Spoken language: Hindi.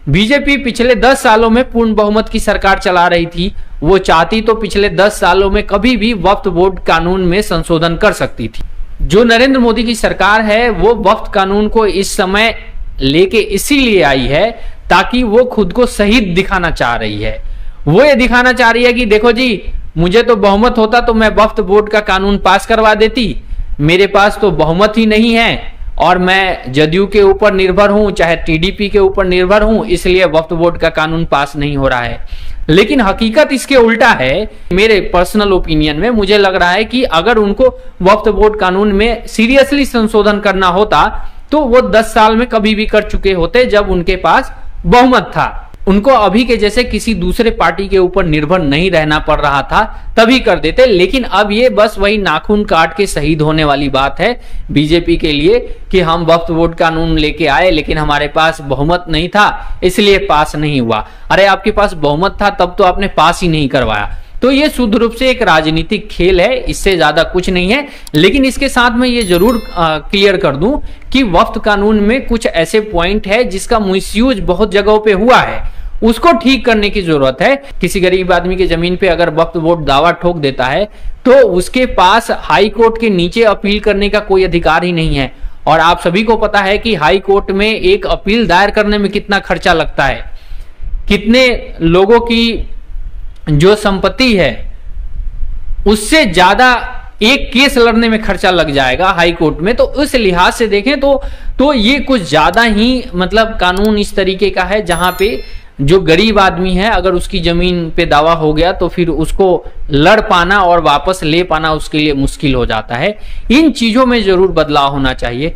बीजेपी पिछले 10 सालों में पूर्ण बहुमत की सरकार चला रही थी। वो चाहती तो पिछले 10 सालों में कभी भी वक्फ बोर्ड कानून में संशोधन कर सकती थी। जो नरेंद्र मोदी की सरकार है वो वक्फ कानून को इस समय लेके इसीलिए आई है ताकि वो खुद को शहीद दिखाना चाह रही है। वो ये दिखाना चाह रही है कि देखो जी, मुझे तो बहुमत होता तो मैं वक्फ बोर्ड का कानून पास करवा देती, मेरे पास तो बहुमत ही नहीं है और मैं जदयू के ऊपर निर्भर हूं, चाहे टीडीपी के ऊपर निर्भर हूं, इसलिए वक्फ बोर्ड का कानून पास नहीं हो रहा है। लेकिन हकीकत इसके उल्टा है। मेरे पर्सनल ओपिनियन में मुझे लग रहा है कि अगर उनको वक्फ बोर्ड कानून में सीरियसली संशोधन करना होता तो वो 10 साल में कभी भी कर चुके होते जब उनके पास बहुमत था। उनको अभी के जैसे किसी दूसरे पार्टी के ऊपर निर्भर नहीं रहना पड़ रहा था, तभी कर देते। लेकिन अब ये बस वही नाखून काट के शहीद होने वाली बात है बीजेपी के लिए कि हम वक्फ बोर्ड कानून लेके आए लेकिन हमारे पास बहुमत नहीं था इसलिए पास नहीं हुआ। अरे आपके पास बहुमत था तब तो आपने पास ही नहीं करवाया। तो ये शुद्ध रूप से एक राजनीतिक खेल है, इससे ज्यादा कुछ नहीं है। लेकिन इसके साथ मैं ये जरूर क्लियर कर दूं कि वक्फ कानून में कुछ ऐसे पॉइंट है जिसका मिसयूज बहुत जगहों पे हुआ है, उसको ठीक करने की जरूरत है। किसी गरीब आदमी की जमीन पे अगर वक्फ बोर्ड दावा ठोक देता है तो उसके पास हाई कोर्ट के नीचे अपील करने का कोई अधिकार ही नहीं है। और आप सभी को पता है कि हाई कोर्ट में एक अपील दायर करने में कितना खर्चा लगता है, कितने लोगों की जो संपत्ति है उससे ज्यादा एक केस लड़ने में खर्चा लग जाएगा हाई कोर्ट में। तो उस लिहाज से देखें तो ये कुछ ज्यादा ही मतलब कानून इस तरीके का है जहां पे जो गरीब आदमी है अगर उसकी जमीन पे दावा हो गया तो फिर उसको लड़ पाना और वापस ले पाना उसके लिए मुश्किल हो जाता है। इन चीजों में जरूर बदलाव होना चाहिए।